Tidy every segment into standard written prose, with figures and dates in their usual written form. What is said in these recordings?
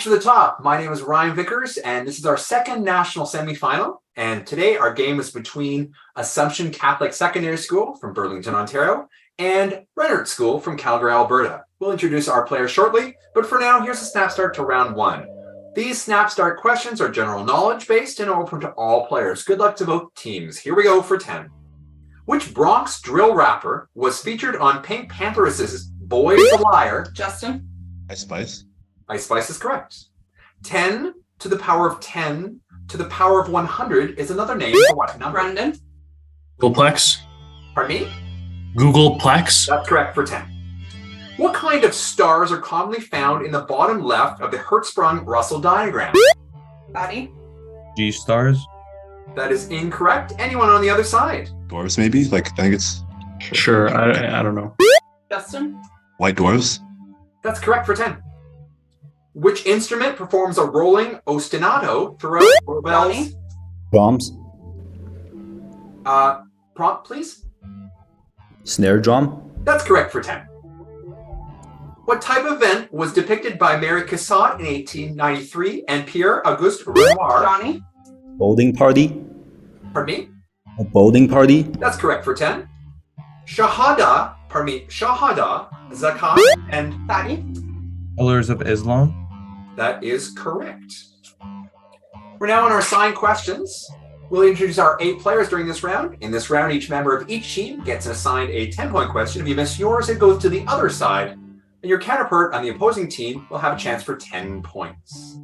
for the Top. My name is Ryan Vickers, and this is our second national semifinal. And today our game is between Assumption Catholic Secondary School from Burlington, Ontario, and Renert School from Calgary, Alberta. We'll introduce our players shortly, but for now, here's a snap start to round one. These snap start questions are general knowledge based and open to all players. Good luck to both teams. Here we go for 10. Which Bronx drill rapper was featured on Pink Pantheress' Boy is a Liar? Justin. Ice Spice. Ice Spice is correct. 10 to the power of 10 to the power of 100 is another name for what number? Brendan. Googleplex. Pardon me? Googleplex. That's correct for 10. What kind of stars are commonly found in the bottom left of the Hertzsprung-Russell diagram? Patty. G stars. That is incorrect. Anyone on the other side? Dwarves, maybe? Like, I think it's Sure. I don't know. Justin. white dwarves. That's correct for 10. Which instrument performs a rolling ostinato throughout Johnny. Drums. Prompt, please. Snare drum. That's correct for 10. What type of event was depicted by Mary Cassatt in 1893 and Pierre-Auguste Renoir? Johnny. Bowling party. Pardon me? A bowling party. That's correct for 10. Shahada, Zakat, and Patty. Pillars of Islam. that is correct. We're now on our assigned questions. We'll introduce our 8 players during this round. In this round, each member of each team gets assigned a 10-point question. If you miss yours, it goes to the other side, and your counterpart on the opposing team will have a chance for 10 points.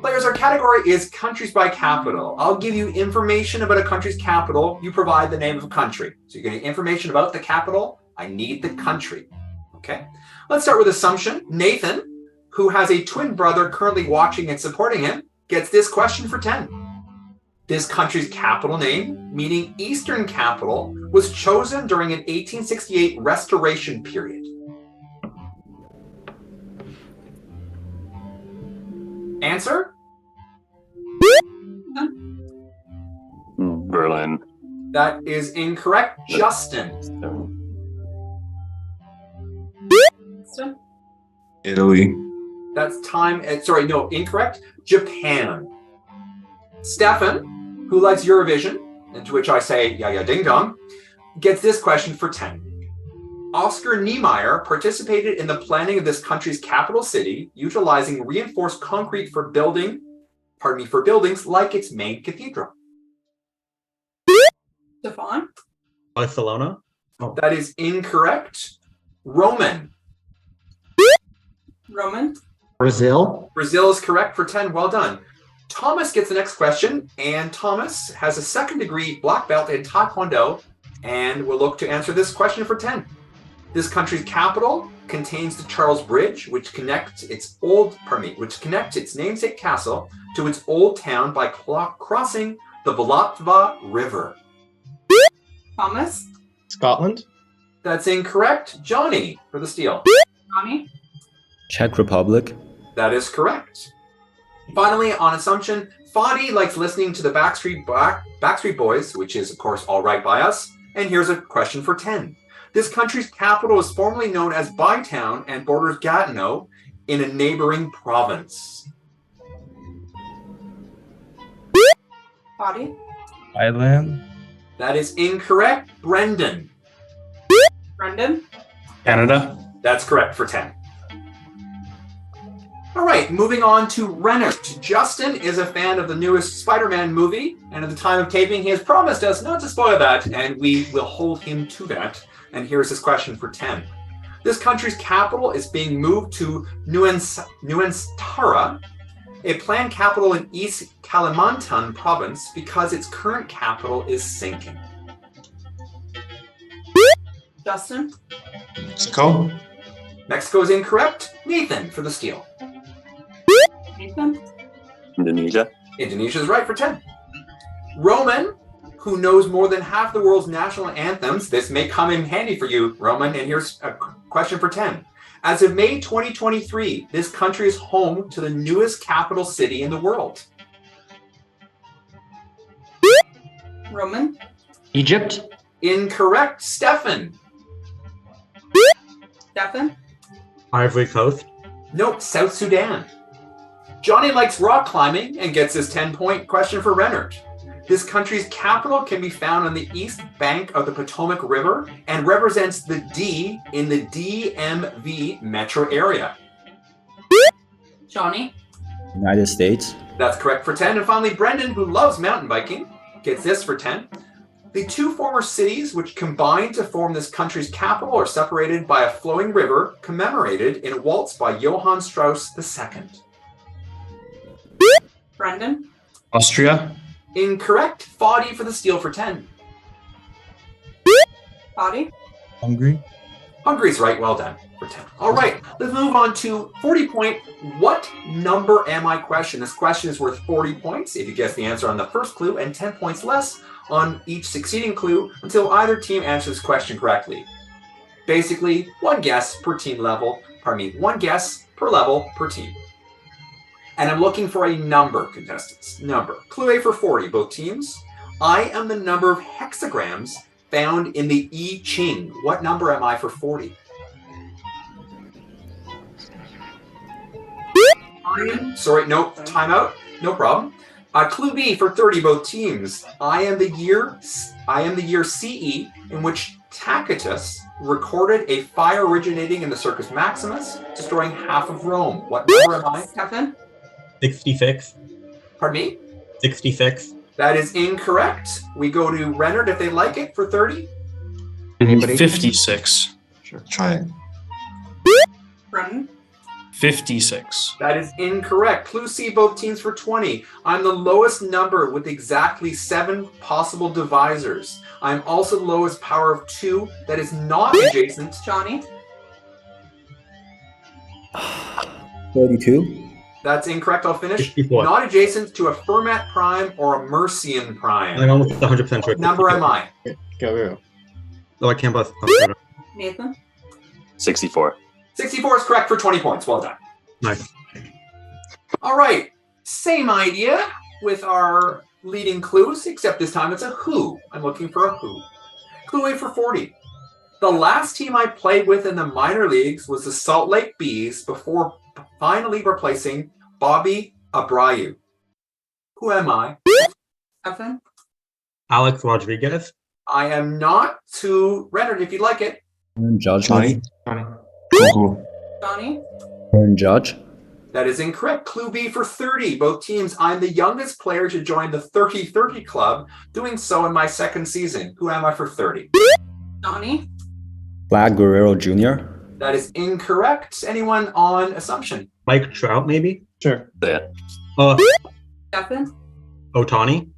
Players, our category is countries by capital. I'll give you information about a country's capital. You provide the name of a country. So you're getting information about the capital. I need the country. Okay. Let's start with assumption. Nathan, who has a twin brother currently watching and supporting him, gets this question for 10. This country's capital name, meaning Eastern capital, was chosen during an 1868 restoration period. Answer? Berlin. That is incorrect. Justin. Justin. Italy. That's time. Incorrect. Japan. Stefan, who likes Eurovision, and to which I say, yeah, ding dong, gets this question for 10. Oscar Niemeyer participated in the planning of this country's capital city, utilizing reinforced concrete for buildings like its main cathedral. Stefan. Barcelona. That is incorrect. Roman. Roman. Brazil. Brazil is correct for 10. Well done. Thomas gets the next question, and Thomas has a second-degree black belt in Taekwondo, and will look to answer this question for 10. This country's capital contains the Charles Bridge, which connects its namesake castle to its old town by crossing the Vltava River. Thomas. Scotland. That's incorrect. Johnny for the steal. Johnny. Czech Republic. That is correct. Finally, on assumption, Fadi likes listening to the Backstreet Boys, which is, of course, all right by us. And here's a question for 10. This country's capital is formerly known as Bytown and borders Gatineau in a neighboring province. Patty. Thailand. That is incorrect. Brendan. Brendan. Canada. That's correct for 10. All right, moving on to Renert. Justin is a fan of the newest Spider-Man movie, and at the time of taping, he has promised us not to spoil that, and we will hold him to that. And here's his question for 10. This country's capital is being moved to Nuenstarra, a planned capital in East Kalimantan province, because its current capital is sinking. Justin. Mexico. Mexico is incorrect. Nathan for the steal. Nathan. Indonesia. Indonesia is right for 10. Roman, who knows more than half the world's national anthems. This may come in handy for you, Roman, and here's a question for 10. As of May 2023, this country is home to the newest capital city in the world. Roman. Egypt. Incorrect. Stefan. Stefan. Ivory Coast. Nope, South Sudan. Johnny likes rock climbing and gets his 10-point question for Renert. This country's capital can be found on the east bank of the Potomac River and represents the D in the DMV metro area. Johnny. United States. That's correct for 10. And finally, Brendan, who loves mountain biking, gets this for 10. The two former cities which combined to form this country's capital are separated by a flowing river commemorated in a waltz by Johann Strauss II. Brendan. Austria. Incorrect. Foddy for the steal for 10. Body. Hungary. Hungary's right. Well done for 10. All right. Let's move on to 40-point what number am I question. This question is worth 40 points if you guess the answer on the first clue and 10 points less on each succeeding clue until either team answers this question correctly. Basically, one guess per team level. Pardon me, one guess per level per team. And I'm looking for a number, contestants. Number. Clue A for 40, both teams. I am the number of hexagrams found in the I Ching. What number am I for 40? Sorry, no, timeout. No problem. Clue B for 30, both teams. I am the year CE in which Tacitus recorded a fire originating in the Circus Maximus, destroying half of Rome. What number am I? Stefan. 66. Pardon me? 66. That is incorrect. We go to Renert if they like it for 30. Anybody? 56. Sure. Try it. Brendan. 56. That is incorrect. Clue C, both teams for 20. I'm the lowest number with exactly 7 possible divisors. I'm also the lowest power of 2 that is not adjacent. Johnny. 32. That's incorrect. I'll finish. 64. Not adjacent to a Fermat prime or a Mercian I'm prime. almost 100% sure. Number am I? Go. Oh, I can't bust. Nathan. 64. 64 is correct for 20 points. Well done. Nice. All right. Same idea with our leading clues, except this time it's a who. I'm looking for a who. Clue A for 40. The last team I played with in the minor leagues was the Salt Lake Bees before finally replacing Bobby Abreu. Who am I? Stefan. Alex Rodriguez. I am not. To Renard, if you'd like it. Aaron Judge. Johnny. maybe? Cool. Johnny. Aaron Judge. That is incorrect. Clue B for 30. Both teams. I'm the youngest player to join the 30-30 club, doing so in my second season. Who am I for 30? Johnny. Vlad Guerrero Jr. That is incorrect. Anyone on assumption? Mike Trout, maybe? Sure. That. Stefan. Otani.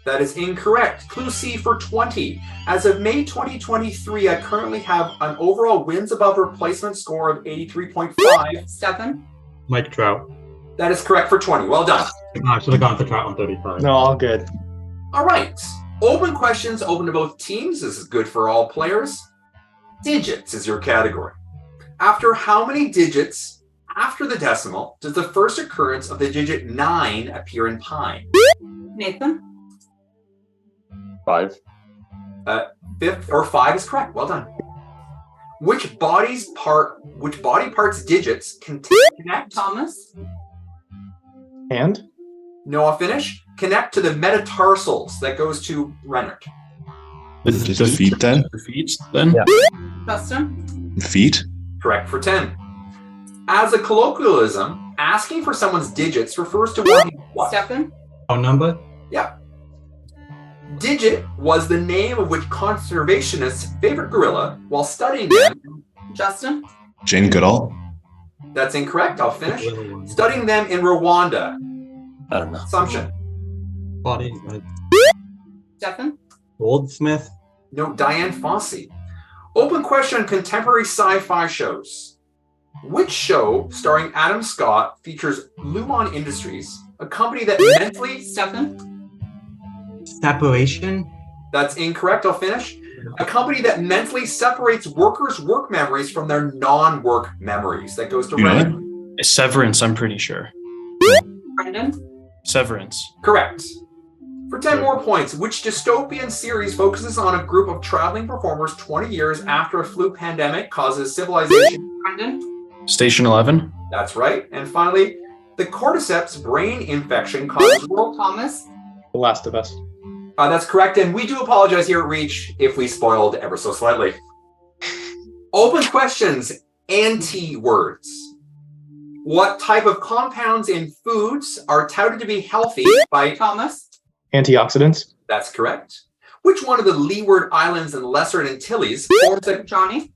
That is incorrect. Clue C for 20. As of May 2023, I currently have an overall wins above replacement score of 83.5. Stefan. Mike Trout. That is correct for 20. Well done. I should have gone for Trout on 35. No, all good. All right. Open questions open to both teams. This is good for all players. Digits is your category. After how many digits after the decimal does the first occurrence of the digit 9 appear in pi? Nathan. 5. Fifth or 5 is correct. Well done. Which body parts digits can connect? Thomas. And? No, I'll finish. Connect to the metatarsals. That goes to Renert. Just the feet then? The feet, then? Yeah. Justin. Feet? Correct for 10. As a colloquialism, asking for someone's digits refers to wanting what? Stefan. Phone number? Yeah. Digit was the name of which conservationists' favorite gorilla while studying them. Justin. Jane Goodall? That's incorrect. I'll finish. Studying them in Rwanda. I don't know. Assumption. Body. Stefan. Goldsmith. No, Diane Fossey. Open question on contemporary sci-fi shows. Which show, starring Adam Scott, features Lumon Industries, a company that mentally... Stefan. Separation. That's incorrect. I'll finish. A company that mentally separates workers' work memories from their non-work memories. That goes to You know Ren. Severance, I'm pretty sure. Brendan. Severance. Correct. For 10 more points, which dystopian series focuses on a group of traveling performers 20 years after a flu pandemic causes civilization? Brendan. Station 11. That's right. And finally, The cordyceps brain infection causes world. Thomas. The Last of Us. That's correct, and we do apologize here at Reach if we spoiled ever so slightly. Open questions, anti-words. What type of compounds in foods are touted to be healthy by... Thomas. Antioxidants. That's correct. Which one of the Leeward Islands and Lesser Antilles forms a... Johnny.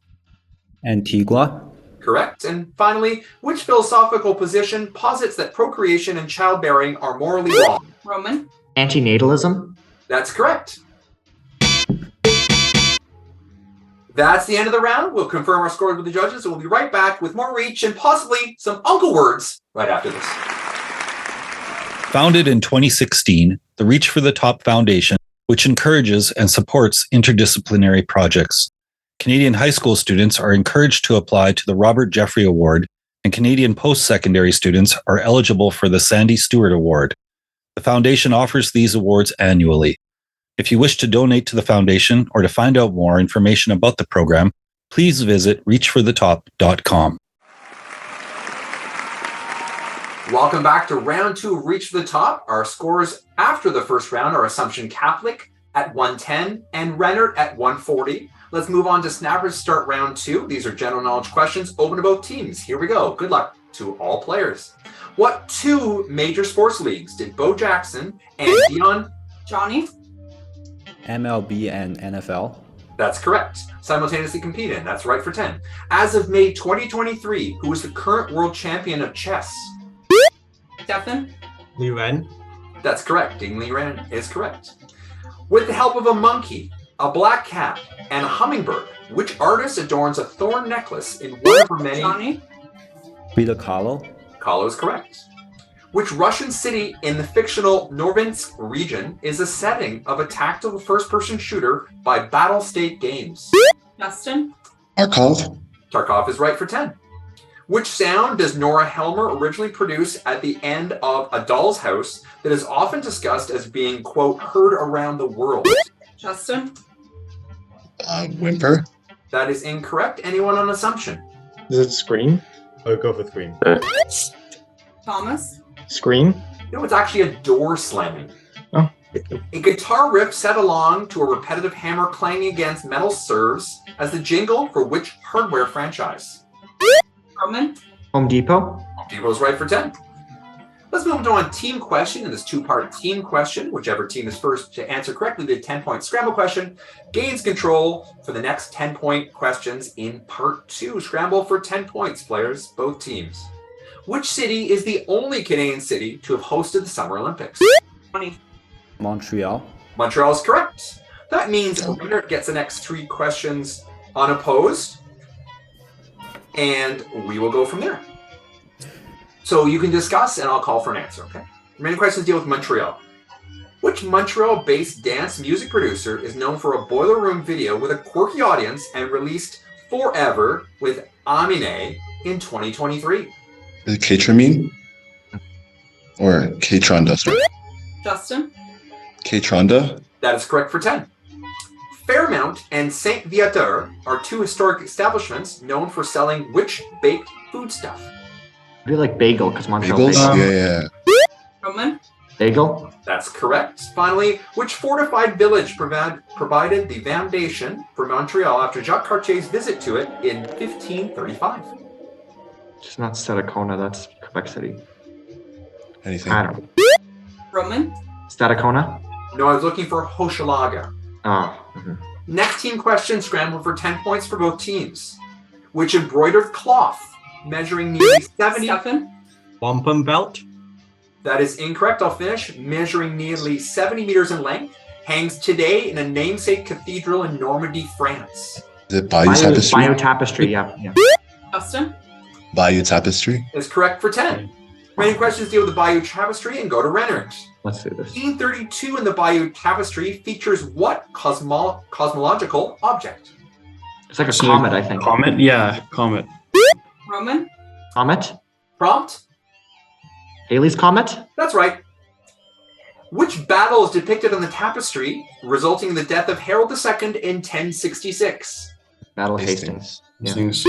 Antigua. Correct. And finally, which philosophical position posits that procreation and childbearing are morally wrong? Roman. Antinatalism. That's correct. That's the end of the round. We'll confirm our scores with the judges, and we'll be right back with more Reach and possibly some uncle words right after this. Founded in 2016, the Reach for the Top Foundation, which encourages and supports interdisciplinary projects. Canadian high school students are encouraged to apply to the Robert Jeffrey Award, and Canadian post-secondary students are eligible for the Sandy Stewart Award. The foundation offers these awards annually. If you wish to donate to the foundation or to find out more information about the program, please visit reachforthetop.com. Welcome back to round 2 of Reach for the Top. Our scores after the first round are Assumption Catholic at 110 and Renert at 140. Let's move on to Snappers to start round 2. These are general knowledge questions open to both teams. Here we go. Good luck to all players. What 2 major sports leagues did Bo Jackson and Dion... Johnny. MLB and NFL. That's correct. Simultaneously compete in. That's right for 10. As of May 2023, who is the current world champion of chess? Stefan. Li Ren. That's correct. Ding Li Ren is correct. With the help of a monkey, a black cat, and a hummingbird, which artist adorns a thorn necklace in one of her many... Johnny. Frida Kahlo. Kahlo is correct. Which Russian city in the fictional Novinsk region is a setting of a tactical first-person shooter by Battle State Games? Justin. Tarkov. Tarkov is right for 10. Which sound does Nora Helmer originally produce at the end of A Doll's House that is often discussed as being, quote, heard around the world? Justin. Whimper. That is incorrect. Anyone on Assumption? Is it Scream? I would go for Scream. Thomas. Scream? No, it's actually a door slamming. Oh. A guitar riff set along to a repetitive hammer clanging against metal serves as the jingle for which hardware franchise? Roman. Home Depot. Home Depot is right for 10. Let's move on to a team question in this 2-part team question. Whichever team is first to answer correctly the 10-point scramble question gains control for the next 10-point questions in part 2. Scramble for 10 points, players, both teams. Which city is the only Canadian city to have hosted the Summer Olympics? Johnny. Montreal. Montreal is correct. That means Renert gets the next 3 questions unopposed, and we will go from there. So you can discuss, and I'll call for an answer, okay? Remaining questions deal with Montreal. Which Montreal-based dance music producer is known for a boiler room video with a quirky audience and released Forever with Amine in 2023? Is it K-Tramine? Or K-Tronda, sorry. Justin. K-Tronda? That is correct for 10. Fairmount and Saint Viateur are 2 historic establishments known for selling which baked foodstuff? I do like bagel because Montreal Bagels? bagel. Yeah. Roman. Bagel. That's correct. Finally, which fortified village provided the foundation for Montreal after Jacques Cartier's visit to it in 1535? It's not Stadacona, that's Quebec City. Anything? I don't know. Roman. Stadacona? No, I was looking for Hochelaga. Oh. Mhm. Next team question, scrambled for 10 points for both teams. Which embroidered cloth measuring nearly 70... Stefan. Wampum Belt. That is incorrect. I'll finish. Measuring nearly 70 meters in length, hangs today in a namesake cathedral in Normandy, France. Is it Bayou Tapestry? Bayou Tapestry, yeah. Justin. Bayou Tapestry? Is correct for 10. Remaining questions deal with the Bayou Tapestry and go to Renert. Let's do this. 1832 in the Bayou Tapestry features what cosmological object? It's like a comet, I think. Comet? Yeah, comet. Roman. Comet? Prompt? Halley's Comet? That's right. Which battle is depicted on the tapestry, resulting in the death of Harold II in 1066? Battle of Hastings. Yeah. Things.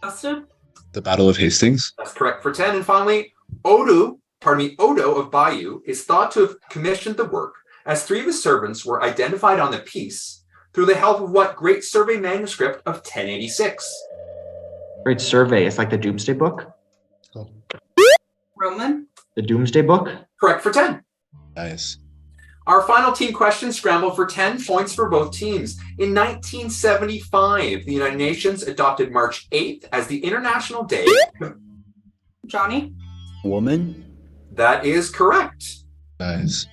Justin. The Battle of Hastings? That's correct for 10. And finally, Odo of Bayeux is thought to have commissioned the work, as 3 of his servants were identified on the piece through the help of what great survey manuscript of 1086? Great survey. It's like the Doomsday Book. Roman. The Doomsday Book. Correct for 10. Nice. Our final team question scrambled for 10 points for both teams. In 1975, the United Nations adopted March 8th as the International Day. Johnny. Woman. That is correct. Nice.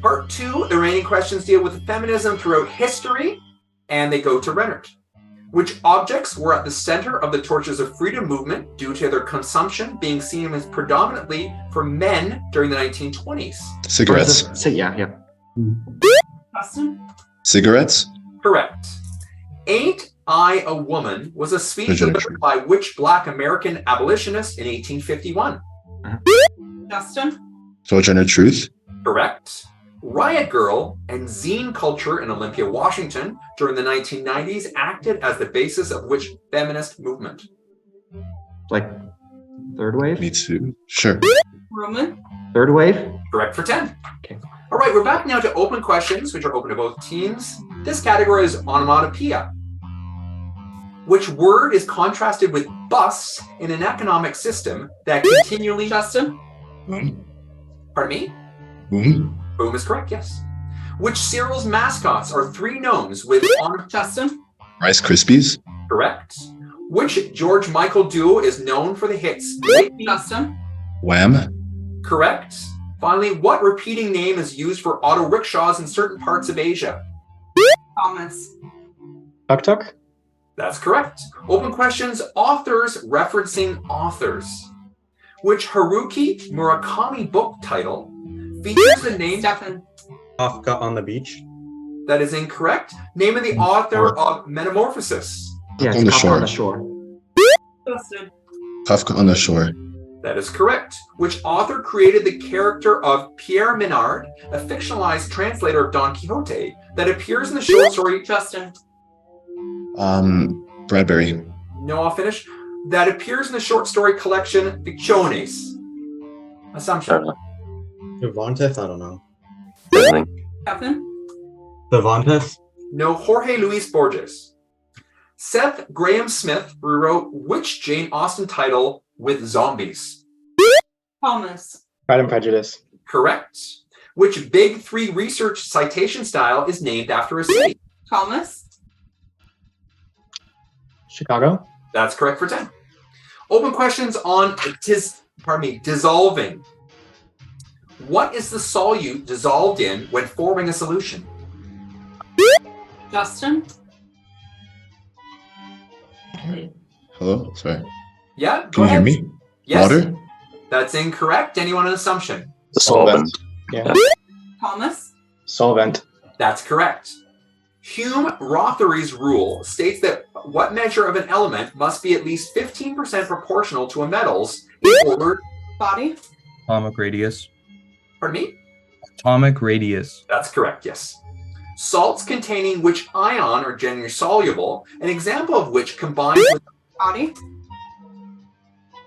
Part 2, the remaining questions deal with feminism throughout history, and they go to Renert. Which objects were at the center of the Torches of Freedom movement due to their consumption being seen as predominantly for men during the 1920s? Cigarettes. Yeah. Justin. Cigarettes. Correct. Ain't I a Woman was a speech Virginia delivered Tree. by which Black American abolitionist in 1851? Justin. Sojourner Truth. Correct. Riot Girl and zine culture in Olympia, Washington during the 1990s acted as the basis of which feminist movement? Like third wave. Me too. Sure. Roman. Third wave. Correct for 10. Okay. All right, we're back now to open questions, which are open to both teams. This category is onomatopoeia. Which word is contrasted with bus in an economic system that continually... Justin. Pardon me? Boom. Boom is correct, yes. Which cereal's mascots are 3 gnomes with Justin. Rice Krispies. Correct. Which George Michael duo is known for the hits? Justin. Wham. Correct. Finally, what repeating name is used for auto rickshaws in certain parts of Asia? Thomas. Tuk tuk. That's correct. Open questions, authors referencing authors. Which Haruki Murakami book title features the name... Stefan. Kafka on the beach. That is incorrect. Name of the author of Metamorphosis. Yeah, On the it's Kafka on the shore. shore. Justin. Kafka on the Shore. That is correct. Which author created the character of Pierre Menard, a fictionalized translator of Don Quixote, that appears in the short story... Justin. Bradbury. No, I'll finish. That appears in the short story collection Ficciones. I Assumption. don't know. Cervantes? I don't know. Anything. Stefan. Cervantes? No, Jorge Luis Borges. Seth Graham Smith rewrote which Jane Austen title with zombies? Thomas. Pride and Prejudice. Correct. Which Big 3 research citation style is named after a city? Thomas. Chicago. That's correct for 10. Open questions on dissolving. What is the solute dissolved in when forming a solution? Justin. Hello? Sorry. Yeah, Can go you hear ahead. me? Yes. Water? That's incorrect. Anyone an assumption? The solvent. Yeah. Thomas. Solvent. That's correct. Hume-Rothery's rule states that what measure of an element must be at least 15% proportional to a metal's in order... Body. Atomic radius. Pardon me? Atomic radius. That's correct, yes. Salts containing which ion are generally soluble, an example of which combines with... Body.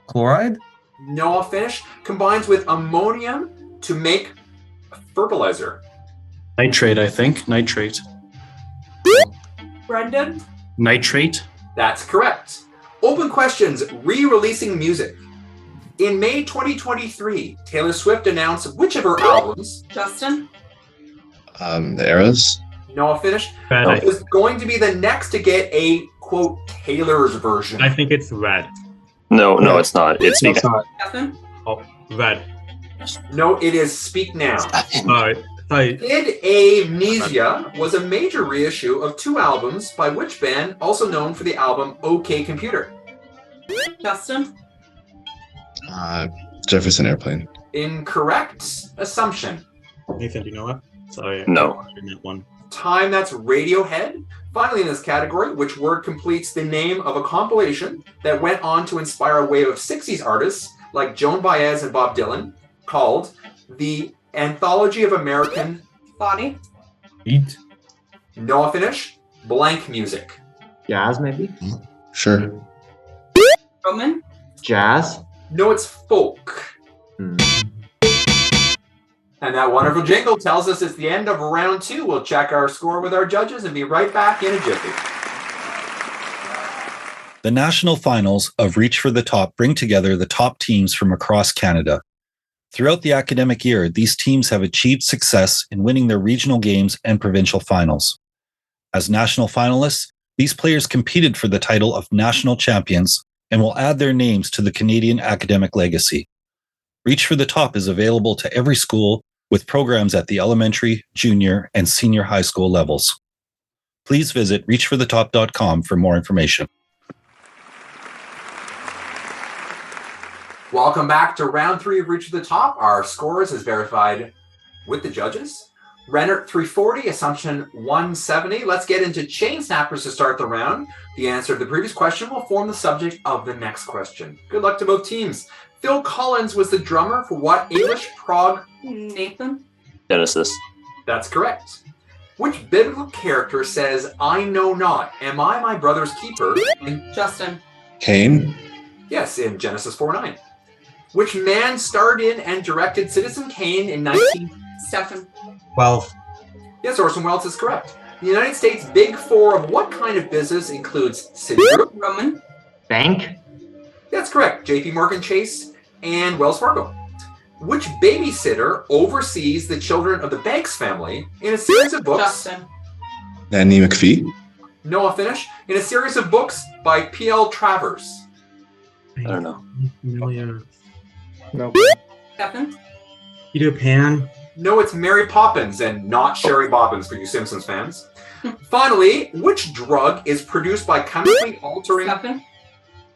Chloride? No, I'll finish. Combines with ammonium to make fertilizer. Nitrate, I think. Nitrate. Brendan. Nitrate. That's correct. Open questions, re-releasing music. In May 2023, Taylor Swift announced which of her albums... Justin. The Eras. No, I'll finish. Red. Was going to be the next to get a, quote, Taylor's version. I think it's red. No, it's not. It's No, it's not. Stefan. Oh, red. No, it is Speak Now. Sorry. Kid Amnesia was a major reissue of 2 albums by which band, also known for the album OK Computer? Justin. Jefferson Airplane. Incorrect assumption. Nathan, do you know what? Sorry. No. I didn't get one. Time, that's Radiohead. Finally in this category, which word completes the name of a compilation that went on to inspire a wave of 60s artists like Joan Baez and Bob Dylan, called the Anthology of American... Body. Beat. No, I'll finish. Blank music. Jazz, maybe. Sure. Roman. Jazz. No, it's folk. Hmm. And that wonderful jingle tells us it's the end of round 2. We'll check our score with our judges and be right back in a jiffy. The national finals of Reach for the Top bring together the top teams from across Canada. Throughout the academic year, these teams have achieved success in winning their regional games and provincial finals. As national finalists, these players competed for the title of national champions and will add their names to the Canadian academic legacy. Reach for the Top is available to every school with programs at the elementary, junior, and senior high school levels. Please visit reachforthetop.com for more information. Welcome back to round 3 of Reach for the Top. Our scores is verified with the judges. Renert 340, Assumption 170. Let's get into chain snappers to start the round. The answer to the previous question will form the subject of the next question. Good luck to both teams. Phil Collins was the drummer for what English prog? Nathan. Genesis. That's correct. Which biblical character says, "I know not, am I my brother's keeper?" Justin. Cain. Yes, in Genesis 4:9. Which man starred in and directed Citizen Kane in 19... Stefan. 12. Yes, Orson Welles is correct. The United States' Big Four of what kind of business includes Citigroup? Roman. Bank? That's correct. JP Morgan Chase and Wells Fargo. Which babysitter oversees the children of the Banks family in a series of books? Justin. Nanny McPhee. Noah Finish. In a series of books by P.L. Travers. I don't know. Familiar. No. Stefan. Peter Pan. No, it's Mary Poppins and not Sherry Bobbins for you Simpsons fans. Finally, which drug is produced by chemically altering... Stefan.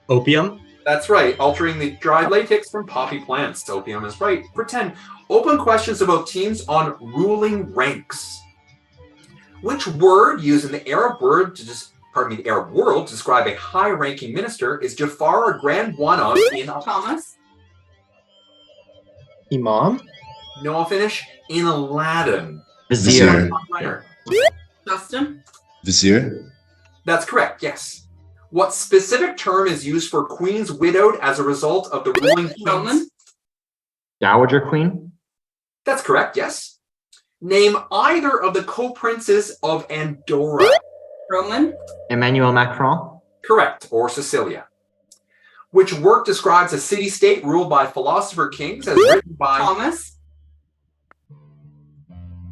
Opium. That's right, altering the dried latex from poppy plants. Opium is right. For 10, open questions about teams on ruling ranks. Which word used in the Arab world to describe a high-ranking minister is Jafar a grand one of in Thomas. Imam? Noah Finish in Aladdin? Vizier. Renert. Justin. Vizier. That's correct, yes. What specific term is used for queens widowed as a result of the ruling queens? Roman. Dowager Queen? That's correct, yes. Name either of the co-princes of Andorra. Roman. Emmanuel Macron? Correct, or Sicilia. Which work describes a city-state ruled by philosopher kings as written by Thomas.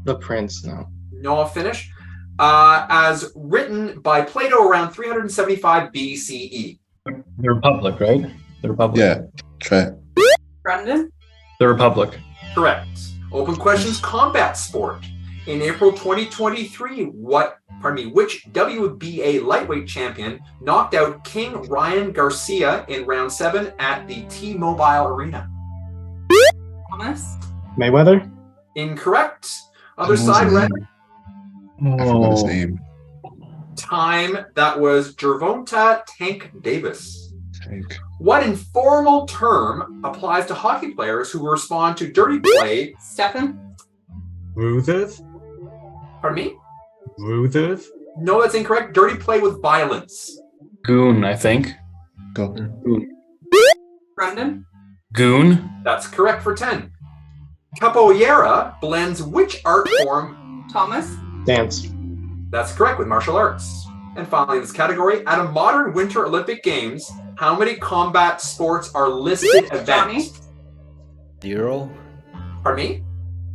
The Prince, no. Noah Finish, as written by Plato around 375 BCE. The Republic, right? The Republic. Yeah. Try. Brendan. The Republic. Correct. Open questions, combat sport. In April 2023, which WBA lightweight champion knocked out King Ryan Garcia in round 7 at the T-Mobile Arena? Thomas. Mayweather? Incorrect. Other What was side, his Red. name? I forgot his name. Time, that was Gervonta Tank Davis. Tank. What informal term applies to hockey players who respond to dirty play? Stefan. Rutherf. Pardon me? Rutherf. No, that's incorrect. Dirty play with violence. Goon, I think. Go. Brendan. Goon. That's correct for 10. Capoeira blends which art form? Thomas. Dance. That's correct, with martial arts. And finally, in this category, at a modern Winter Olympic Games, how many combat sports are listed Johnny. events? 0. Pardon me?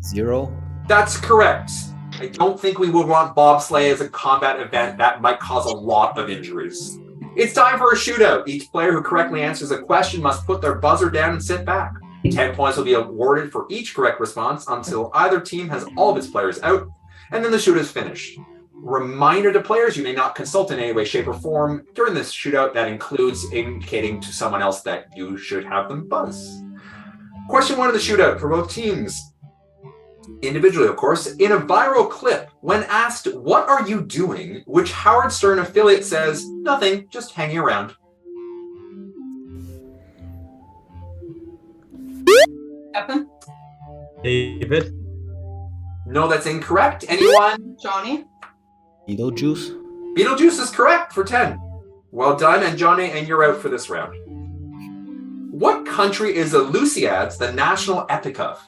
0. That's correct. I don't think we would want bobsleigh as a combat event. That might cause a lot of injuries. It's time for a shootout. Each player who correctly answers a question must put their buzzer down and sit back. 10 points will be awarded for each correct response until either team has all of its players out, and then the shoot is finished. Reminder to players, you may not consult in any way, shape, or form during this shootout. That includes indicating to someone else that you should have them buzz. Question 1 of the shootout for both teams. Individually, of course, in a viral clip, when asked, "What are you doing?" which Howard Stern affiliate says, "Nothing, just hanging around." Stefan. David. No, that's incorrect. Anyone? Johnny. Beetlejuice. Beetlejuice is correct for 10. Well done, and Johnny, and you're out for this round. What country is the Lusiads, the national epic of?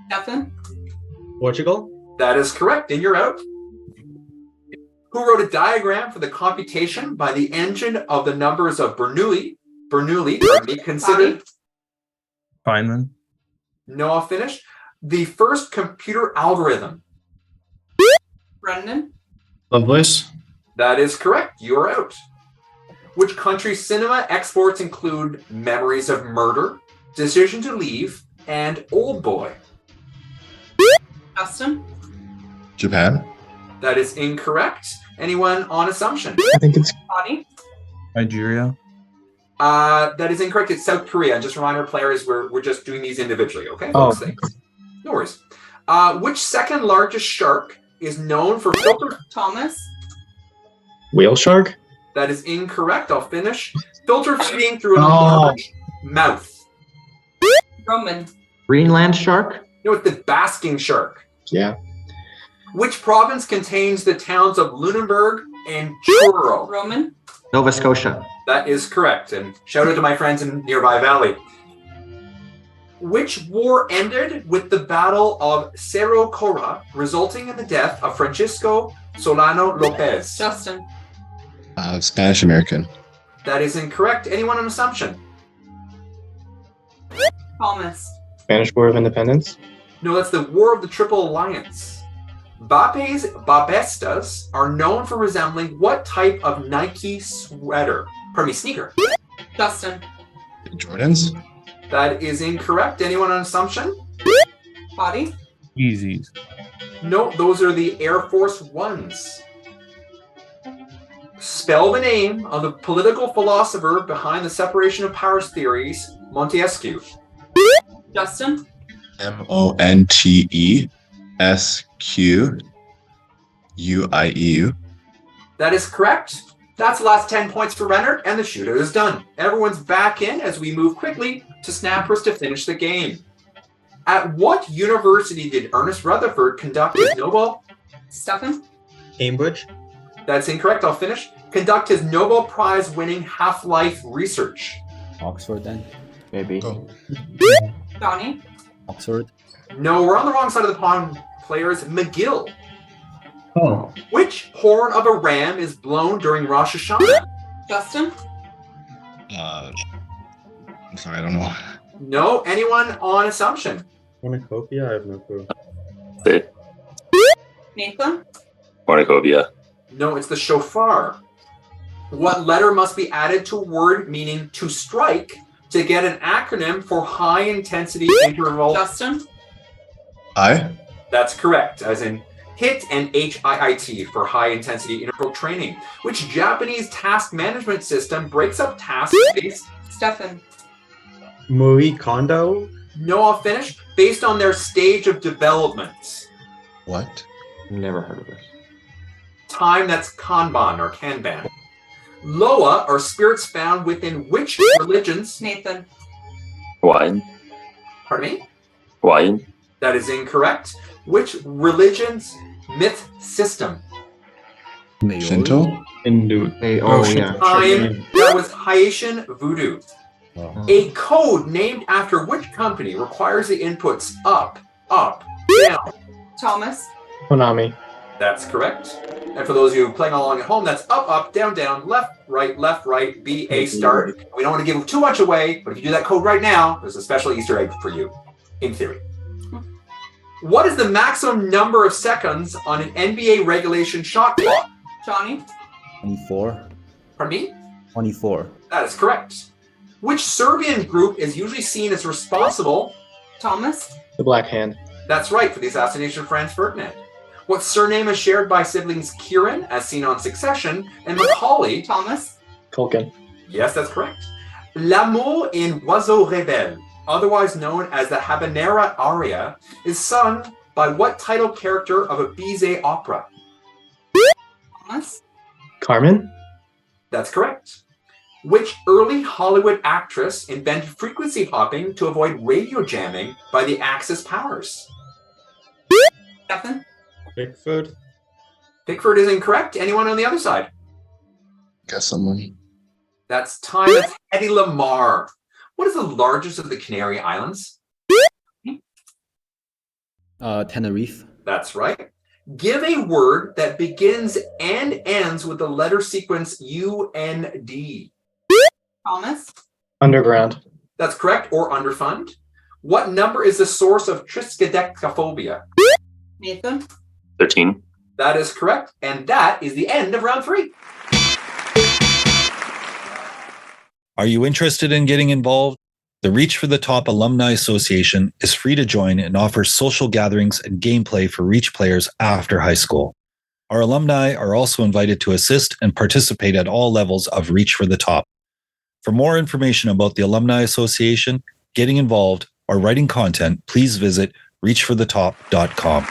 Stefan. Portugal. That is correct, and you're out. Who wrote a diagram for the computation by the engine of the numbers of Bernoulli, considered? Feynman. No, I'll finish. The first computer algorithm. Brendan. Lovelace. That is correct. You are out. Which country's cinema exports include Memories of Murder, Decision to Leave, and Old Boy? Justin. Japan. That is incorrect. Anyone on assumption? I think it's Bonnie. Nigeria. That is incorrect. It's South Korea. And just a reminder, players, we're just doing these individually, okay? Oh. Folks, thanks. No worries. Which second largest shark is known for filter? Thomas. Whale shark? That is incorrect. I'll finish. Filter feeding through an large mouth. Roman. Greenland shark? No, it's the basking shark. Yeah. Which province contains the towns of Lunenburg and Truro? Roman. Nova Scotia. That is correct. And shout out to my friends in nearby valley. Which war ended with the Battle of Cerro Cora, resulting in the death of Francisco Solano Lopez? Justin. Spanish American. That is incorrect. Anyone on assumption? Thomas. Spanish War of Independence. No, that's the War of the Triple Alliance. Babestas are known for resembling what type of Nike sneaker? Justin. Jordans. That is incorrect. Anyone on assumption? Body. Yeezys. No, those are the Air Force Ones. Spell the name of the political philosopher behind the separation of powers theories, Montesquieu. Justin. Montesquieu. That is correct. That's the last 10 points for Renert, and the shootout is done. Everyone's back in as we move quickly to snappers to finish the game. At what university did Ernest Rutherford conduct his Nobel? Stefan. Cambridge. That's incorrect. I'll finish. Conduct his Nobel Prize-winning half-life research. Oxford then. Maybe. Go. Donnie. Oxford. No, we're on the wrong side of the pond, players. McGill. Oh. Which horn of a ram is blown during Rosh Hashanah? Justin. I'm sorry, I don't know. No. Anyone on assumption? Cornucopia? I have no clue. See. Nathan. Cornucopia. No, it's the shofar. What letter must be added to a word meaning to strike to get an acronym for high intensity interval? Justin. I. That's correct, as in HIT and HIIT for high intensity interval training. Which Japanese task management system breaks up tasks based? Stefan. Marie Kondo? No, I'll finish. Based on their stage of development. What? Never heard of this. Time, that's Kanban or Kanban. Loa are spirits found within which religions? Nathan. Hawaiian. Pardon me? Hawaiian. That is incorrect. Which religion's myth system? Maori. Shinto? Hindu. Hey, Oh, yeah. Time, that was Haitian voodoo. Oh. A code named after which company requires the inputs up, down? Thomas. Konami. That's correct. And for those of you playing along at home, that's up, down, left, right, B, A, start. We don't want to give too much away, but if you do that code right now, there's a special Easter egg for you, in theory. What is the maximum number of seconds on an NBA regulation shot clock? Johnny. 24. Pardon me? 24. That is correct. Which Serbian group is usually seen as responsible? Thomas. The Black Hand. That's right, for the assassination of Franz Ferdinand. What surname is shared by siblings Kieran, as seen on Succession, and Macaulay? Thomas. Culkin. Yes, that's correct. L'amour in Oiseau Rebelle, otherwise known as the Habanera aria, is sung by what title character of a Bizet opera? Thomas. Carmen. That's correct. Which early Hollywood actress invented frequency hopping to avoid radio jamming by the Axis powers? Stefan. Pickford? Pickford is incorrect. Anyone on the other side? Guess someone. That's time. That's Hedy Lamarr. What is the largest of the Canary Islands? Tenerife. That's right. Give a word that begins and ends with the letter sequence UND. Thomas, Underground. That's correct, or underfund. What number is the source of triskaidekaphobia? Nathan, 13. That is correct, and that is the end of round 3. Are you interested in getting involved? The Reach for the Top Alumni Association is free to join and offers social gatherings and gameplay for Reach players after high school. Our alumni are also invited to assist and participate at all levels of Reach for the Top. For more information about the Alumni Association, getting involved, or writing content, please visit reachforthetop.com.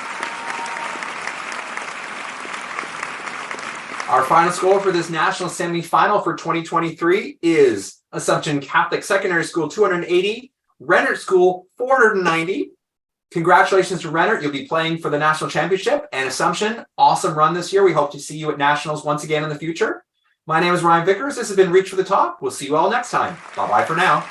Our final score for this national semifinal for 2023 is Assumption Catholic Secondary School 280, Renert School 490. Congratulations to Renert. You'll be playing for the national championship. And Assumption, awesome run this year. We hope to see you at nationals once again in the future. My name is Ryan Vickers. This has been Reach for the Top. We'll see you all next time. Bye-bye for now.